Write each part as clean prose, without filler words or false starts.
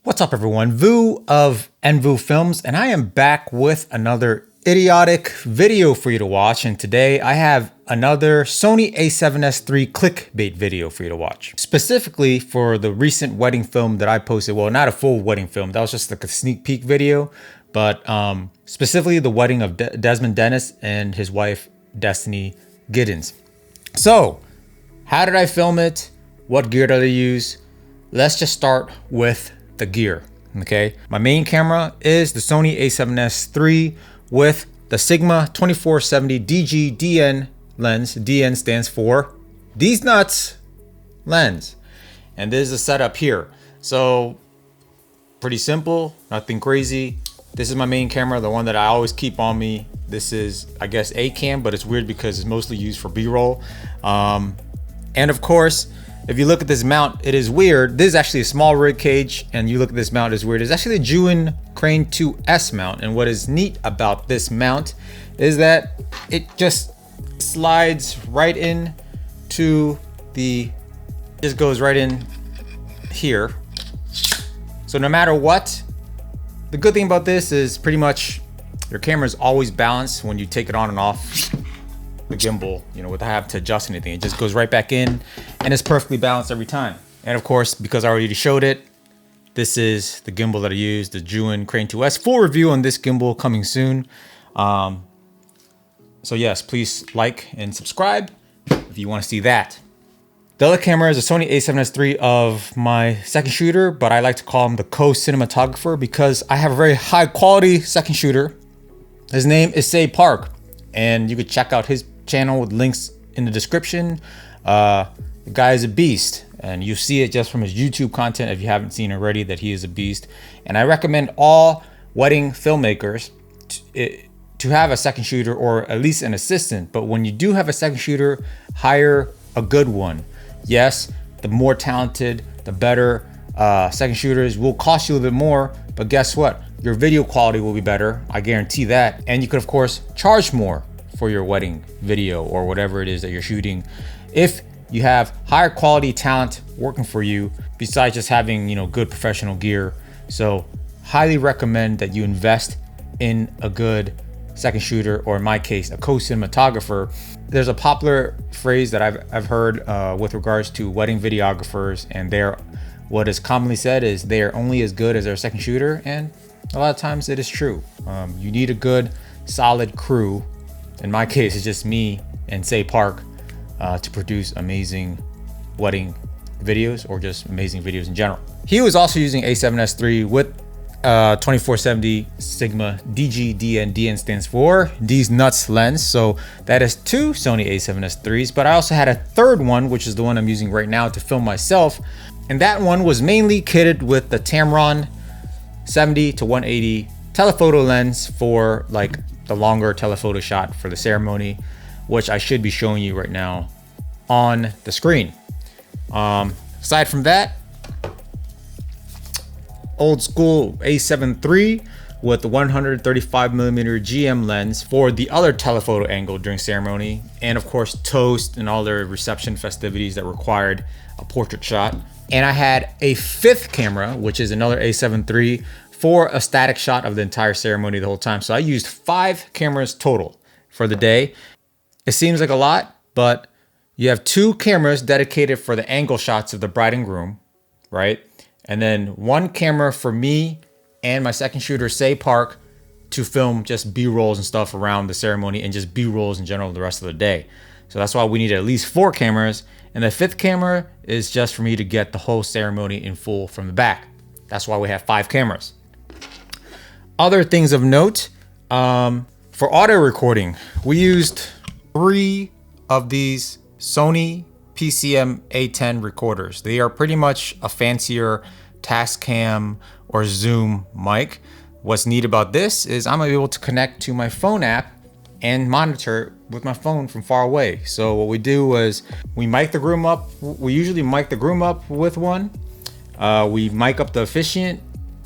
What's up everyone, Vu of NVU Films, and I am back with another idiotic video for you to watch. And today I have another Sony a7S III clickbait video for you to watch. Specifically for the recent wedding film that I posted. Well, not a full wedding film, that was just like a sneak peek video. But specifically the wedding of Desmond Dennis and his wife, Destiny Giddens. So, how did I film it? What gear did I use? Let's just start with the gear. Okay, my main camera is the Sony a7S III with the Sigma 2470 DG-DN lens. DN stands for These Nuts lens, and this is the setup here. So pretty simple, nothing crazy. This is my main camera, the one that I always keep on me. This is, I guess, a cam, but it's weird because it's mostly used for b-roll. And of course, if you look at this mount, it is weird. This is actually a small rig cage, and you look at this mount, it's weird. It's actually the Jewin Crane 2S mount, and what is neat about this mount is that it just slides right in to just goes right in here. So no matter what, the good thing about this is pretty much your camera is always balanced when you take it on and off the gimbal, you know, without having to adjust anything. It just goes right back in and it's perfectly balanced every time. And of course, because I already showed it, this is the gimbal that I use, the Jewin Crane 2S. Full review on this gimbal coming soon. So yes, please like and subscribe if you want to see that. The other camera is a Sony a7S III of my second shooter, but I like to call him the co-cinematographer because I have a very high quality second shooter. His name is Say Park, and you could check out his channel with links in the description. The guy is a beast, and you see it just from his YouTube content if you haven't seen already that he is a beast. And I recommend all wedding filmmakers to have a second shooter or at least an assistant. But when you do have a second shooter, hire a good one. Yes, the more talented, the better. Second shooters will cost you a little bit more, but guess what? Your video quality will be better. I guarantee that. And you could of course charge more for your wedding video or whatever it is that you're shooting if you have higher quality talent working for you besides just having, you know, good professional gear. So highly recommend that you invest in a good second shooter, or in my case, a co-cinematographer. There's a popular phrase that I've heard with regards to wedding videographers, and what is commonly said is they are only as good as their second shooter, and a lot of times it is true. You need a good solid crew. In my case, it's just me and Say Park to produce amazing wedding videos or just amazing videos in general. He was also using a7S III with 2470 Sigma DG-DN. DN stands for These Nuts lens. So that is two Sony a7S IIIs, but I also had a third one, which is the one I'm using right now to film myself. And that one was mainly kitted with the Tamron 70 to 180 telephoto lens for like the longer telephoto shot for the ceremony, which I should be showing you right now on the screen. Aside from that, old school a7 III with the 135mm GM lens for the other telephoto angle during ceremony, and of course toast and all their reception festivities that required a portrait shot. And I had a fifth camera, which is another a7 III, for a static shot of the entire ceremony the whole time. So I used 5 cameras total for the day. It seems like a lot, but you have 2 cameras dedicated for the angle shots of the bride and groom, right? And then 1 camera for me and my second shooter, Say Park, to film just B-rolls and stuff around the ceremony and just B-rolls in general the rest of the day. So that's why we need at least 4 cameras. And the 5th camera is just for me to get the whole ceremony in full from the back. That's why we have 5 cameras. Other things of note, for audio recording, we used 3 of these Sony PCM A10 recorders. They are pretty much a fancier Tascam or Zoom mic. What's neat about this is I'm able to connect to my phone app and monitor with my phone from far away. So what we do is we mic the groom up. We usually mic the groom up with one. We mic up the officiant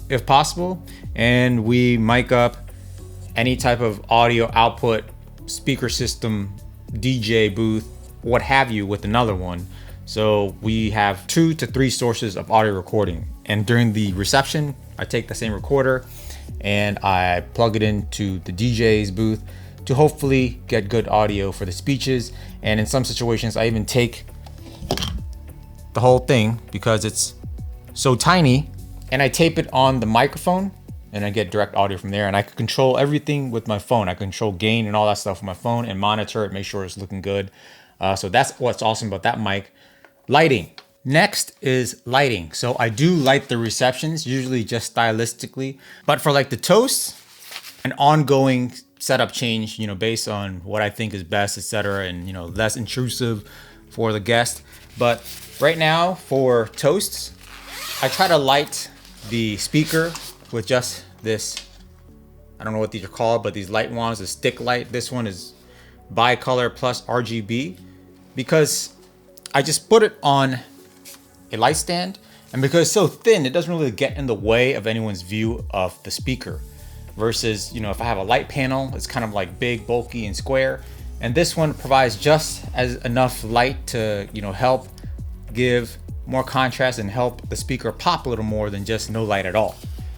if possible, and we mic up any type of audio output, speaker system, DJ booth, what have you, with another one. So we have 2 to 3 sources of audio recording. And during the reception, I take the same recorder and I plug it into the DJ's booth to hopefully get good audio for the speeches. And in some situations, I even take the whole thing because it's so tiny and I tape it on the microphone and I get direct audio from there. And I can control everything with my phone. I control gain and all that stuff with my phone and monitor it, make sure it's looking good. So that's what's awesome about that mic. Lighting. Next is lighting. So I do light the receptions, usually just stylistically, but for like the toasts, an ongoing setup change, based on what I think is best, etc., and less intrusive for the guest. But right now for toasts, I try to light the speaker with just this, I don't know what these are called, but these light wands, a stick light. This one is bicolor plus RGB because I just put it on a light stand, and because it's so thin, it doesn't really get in the way of anyone's view of the speaker. Versus, if I have a light panel, it's kind of like big, bulky, and square. And this one provides just as enough light to, help give more contrast and help the speaker pop a little more than just no light at all.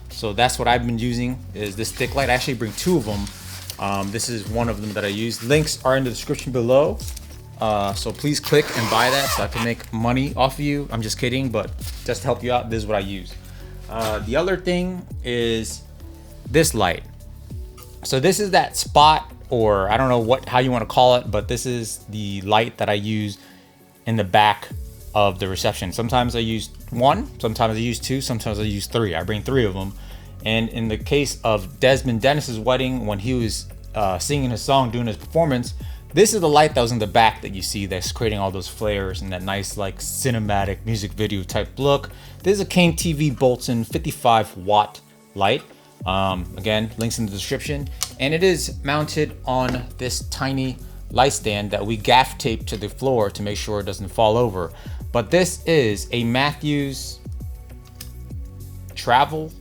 So that's what I've been using, is this stick light. I actually bring two of them. This is one of them that I use. Links are in the description below. So please click and buy that so I can make money off of you. I'm just kidding, but just to help you out, this is what I use. The other thing is this light. So this is that spot, or I don't know how you want to call it, but this is the light that I use in the back of the reception. Sometimes I use one, sometimes I use two, sometimes I use three. I bring three of them. And in the case of Desmond Dennis's wedding, when he was singing his song, doing his performance, this is the light that was in the back that you see that's creating all those flares and that nice like cinematic music video type look. This is a Kane TV Bolton 55 watt light. Again, links in the description, and it is mounted on this tiny light stand that we gaff tape to the floor to make sure it doesn't fall over. But this is a Matthews Travel,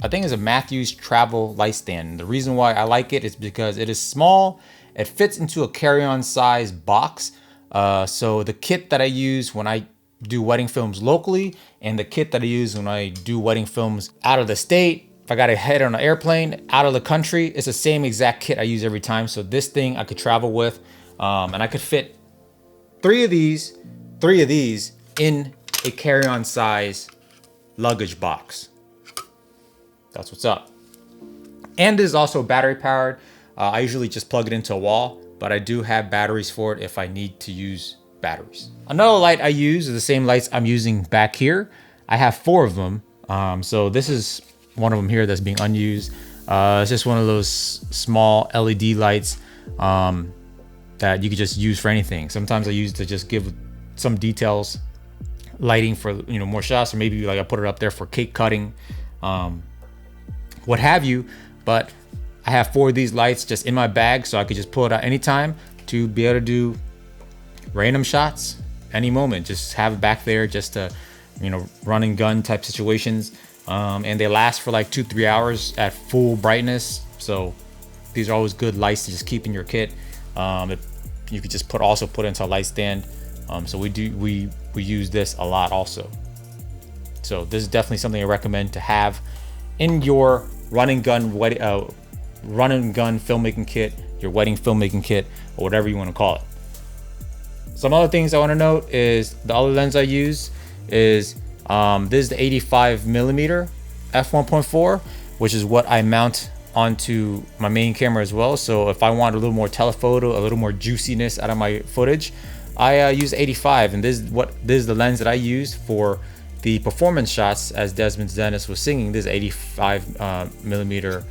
I think it's a Matthews Travel light stand. The reason why I like it is because it is small, it fits into a carry-on size box. So the kit that I use when I do wedding films locally and the kit that I use when I do wedding films out of the state, if I got to head on an airplane out of the country, it's the same exact kit I use every time. So this thing I could travel with, and I could fit three of these in a carry-on size luggage box. That's what's up. And it is also battery powered. I usually just plug it into a wall, but I do have batteries for it if I need to use batteries. Another light I use is the same lights I'm using back here. I have four of them. So this is one of them here that's being unused. It's just one of those small LED lights that you could just use for anything. Sometimes I use to just give some details, lighting for more shots, or maybe like I put it up there for cake cutting, what have you. But I have four of these lights just in my bag, so I could just pull it out anytime to be able to do random shots any moment. Just have it back there just to run and gun type situations. And they last for like 2-3 hours at full brightness. So these are always good lights to just keep in your kit. You could just also put it into a light stand. So we use this a lot also. So this is definitely something I recommend to have in your run and gun filmmaking kit, your wedding filmmaking kit, or whatever you want to call it. Some other things I want to note is the other lens I use is this is the 85mm f1.4, which is what I mount onto my main camera as well. So if I want a little more telephoto, a little more juiciness out of my footage, I use 85, and this is the lens that I use for the performance shots as Desmond Dennis was singing. This 85mm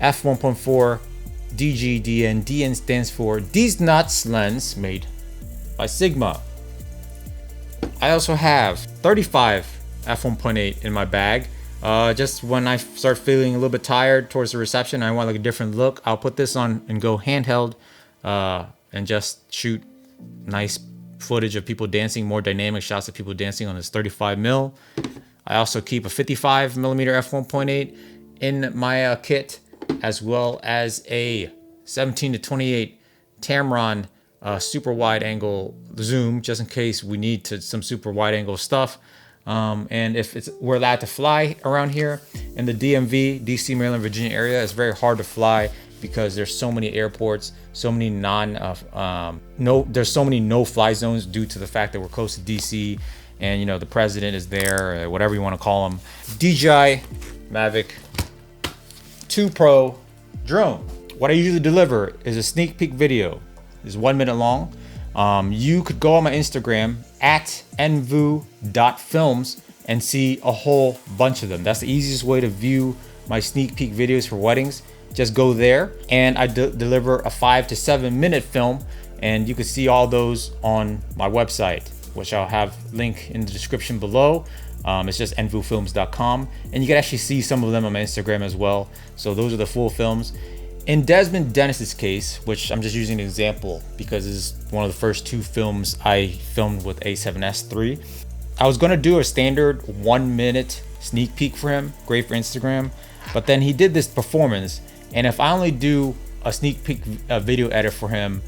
f1.4 DGDN. DN stands for These Nuts lens, made by Sigma. I also have 35 f1.8 in my bag. Just when I start feeling a little bit tired towards the reception, I want like a different look, I'll put this on and go handheld and just shoot nice footage of people dancing, more dynamic shots of people dancing on this 35mm. I also keep a 55mm f1.8 in my kit, as well as a 17-28 Tamron super wide angle zoom, just in case we need some super wide angle stuff. And if we're allowed to fly around here in the DMV, DC, Maryland, Virginia area, it's very hard to fly because there's so many airports, so many there's so many no-fly zones due to the fact that we're close to DC, and you know the president is there, or whatever you want to call him. DJI Mavic 2 Pro drone. What I usually deliver is a sneak peek video. It's 1 minute long. You could go on my Instagram at envu.films and see a whole bunch of them. That's the easiest way to view my sneak peek videos for weddings. Just go there, and I deliver a 5 to 7 minute film, and you can see all those on my website, which I'll have link in the description below. It's just envufilms.com, and you can actually see some of them on my Instagram as well. So those are the full films. In Desmond Dennis's case, which I'm just using an example because this is one of the first 2 films I filmed with A7S III, I was gonna do a standard 1 minute sneak peek for him, great for Instagram, but then he did this performance, and if I only do a sneak peek video edit for him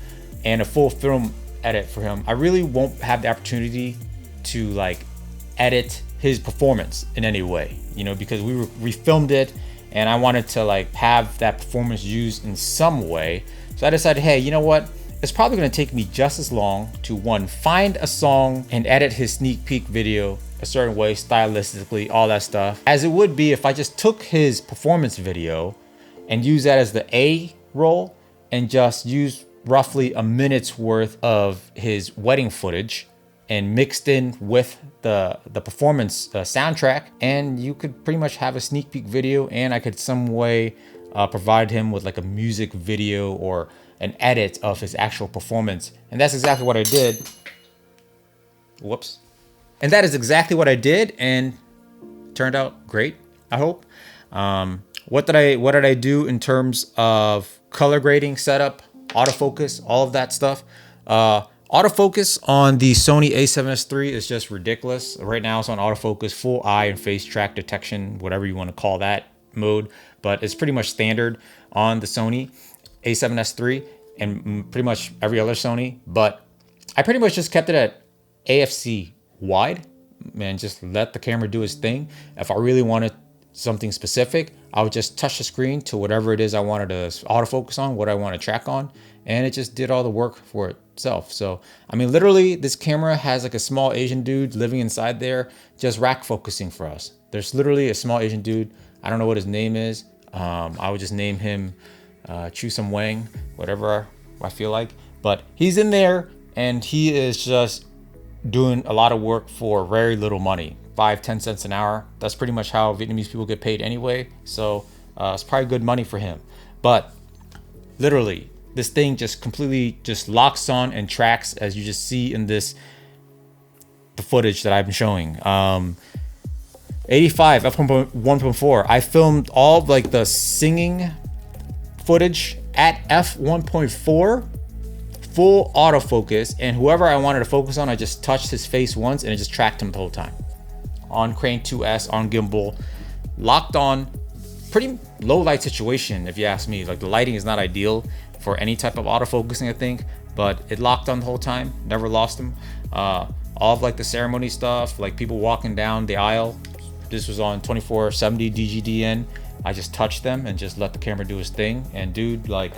and a full film edit for him, I really won't have the opportunity to like edit his performance in any way, you know, because we filmed it and I wanted to like have that performance used in some way. So I decided, hey, you know what? It's probably gonna take me just as long to, one, find a song and edit his sneak peek video a certain way, stylistically, all that stuff, as it would be if I just took his performance video and use that as the A roll and just use roughly a minute's worth of his wedding footage and mixed in with the performance soundtrack, and you could pretty much have a sneak peek video, and I could some way provide him with like a music video or an edit of his actual performance. And that's exactly what I did. Whoops. And that is exactly what I did, and turned out great, I hope. What did I do in terms of color grading, setup, autofocus, all of that stuff? Autofocus on the Sony a7S III is just ridiculous. Right now it's on autofocus, full eye and face track detection, whatever you want to call that mode, but it's pretty much standard on the Sony a7S III and pretty much every other Sony. But I pretty much just kept it at AFC wide and just let the camera do its thing. If I really wanted something specific, I would just touch the screen to whatever it is I wanted to autofocus on, what I want to track on, and it just did all the work for itself. So, I mean, literally, this camera has like a small Asian dude living inside there, just rack focusing for us. There's literally a small Asian dude. I don't know what his name is. I would just name him Chu Sum Wang, whatever I feel like. But he's in there, and he is just doing a lot of work for very little money. 5-10 cents an hour. That's pretty much how Vietnamese people get paid anyway. So it's probably good money for him. But literally, this thing just completely just locks on and tracks, as you just see in the footage that I've been showing. 85 f1.4. I filmed all of like the singing footage at f1.4, full autofocus, and whoever I wanted to focus on, I just touched his face once and it just tracked him the whole time. On Crane 2S, on gimbal, locked on. Pretty low light situation, if you ask me. Like, the lighting is not ideal for any type of autofocusing, I think, but it locked on the whole time, never lost him. All of like the ceremony stuff, like people walking down the aisle, this was on 2470 DGDN. I just touched them and just let the camera do its thing. And dude, like,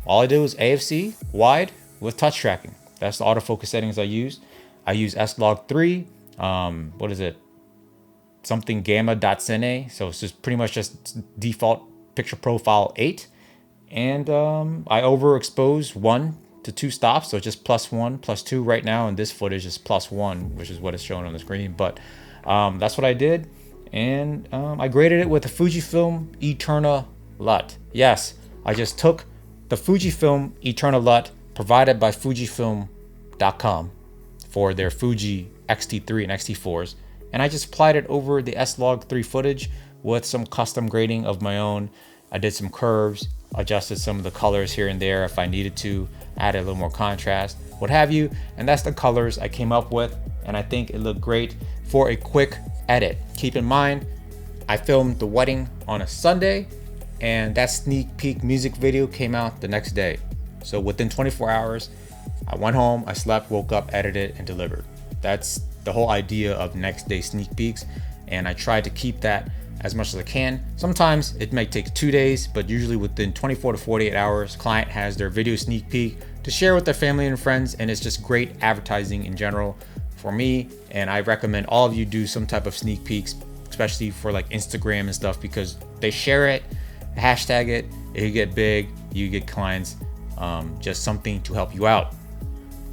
all I did was AFC wide with touch tracking. That's the autofocus settings I use. I use S-Log3. What is it? Something gamma.cine. So it's just pretty much just default picture profile 8. And I overexpose 1 to 2 stops. So just +1, +2 right now. And this footage is +1, which is what is shown on the screen. But that's what I did. And I graded it with a Fujifilm Eterna LUT. Yes, I just took the Fujifilm Eterna LUT provided by Fujifilm.com for their Fuji X-T3 and X-T4s, and I just applied it over the S-Log3 footage with some custom grading of my own. I did some curves, adjusted some of the colors here and there if I needed to, add a little more contrast, what have you, and that's the colors I came up with, and I think it looked great for a quick edit. Keep in mind, I filmed the wedding on a Sunday, and that sneak peek music video came out the next day. So within 24 hours, I went home, I slept, woke up, edited, and delivered. That's the whole idea of next day sneak peeks, and I try to keep that as much as I can. Sometimes it may take 2 days, but usually within 24 to 48 hours, client has their video sneak peek to share with their family and friends, and it's just great advertising in general for me. And I recommend all of you do some type of sneak peeks, especially for like Instagram and stuff, because they share it, hashtag it, you get big, you get clients, just something to help you out.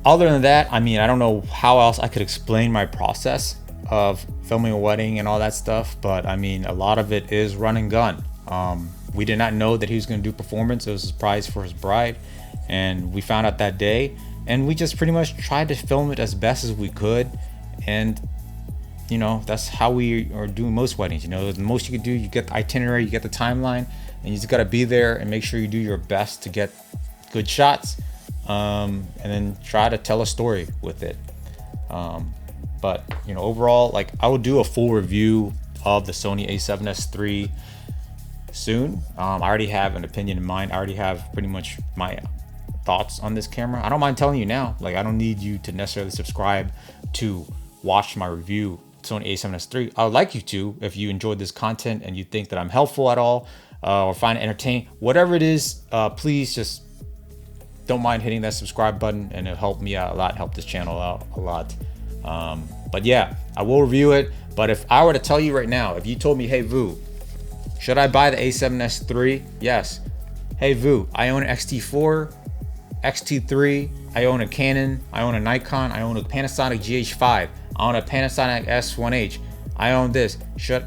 Other than that, I mean, I don't know how else I could explain my process of filming a wedding and all that stuff, but I mean, a lot of it is run and gun. We did not know that he was going to do performance. It was a surprise for his bride, and we found out that day, and we just pretty much tried to film it as best as we could. And you know, that's how we are doing most weddings. You know, the most you could do, you get the itinerary, you get the timeline, and you just got to be there and make sure you do your best to get good shots, and then try to tell a story with it. But you know, overall, like, I will do a full review of the Sony a7S III soon. I already have an opinion in mind. I already have pretty much my thoughts on this camera. I don't mind telling you now. Like, I don't need you to necessarily subscribe to watch my review Sony a7S III. I would like you to, if you enjoyed this content and you think that I'm helpful at all, or find it entertaining, whatever it is, please just don't mind hitting that subscribe button, and it'll help me out a lot, help this channel out a lot. But yeah, I will review it. But if I were to tell you right now, if you told me, hey Vu, should I buy the a7S III? Yes. Hey Vu, I own an X-T4, X-T3, I own a Canon, I own a Nikon, I own a Panasonic GH5, I own a Panasonic S1H, I own this.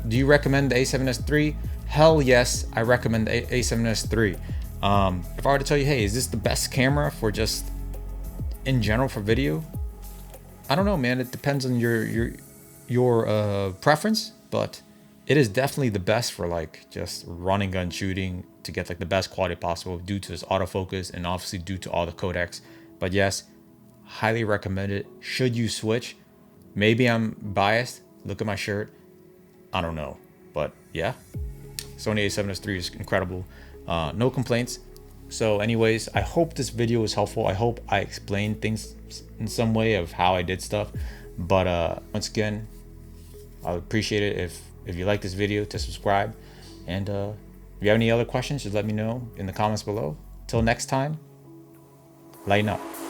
Do you recommend the a7S III? Hell yes, I recommend the a7S III. If I were to tell you, hey, is this the best camera for just in general for video? I don't know, man. It depends on your preference, but it is definitely the best for like just running gun shooting to get like the best quality possible due to its autofocus and obviously due to all the codecs. But yes, highly recommend it. Should you switch? Maybe I'm biased. Look at my shirt. I don't know, but yeah, Sony a7S III is incredible. No complaints. So anyways, I hope this video was helpful. I hope I explained things in some way of how I did stuff. But once again, I would appreciate it if you like this video to subscribe. And if you have any other questions, just let me know in the comments below. Till next time, lighten up.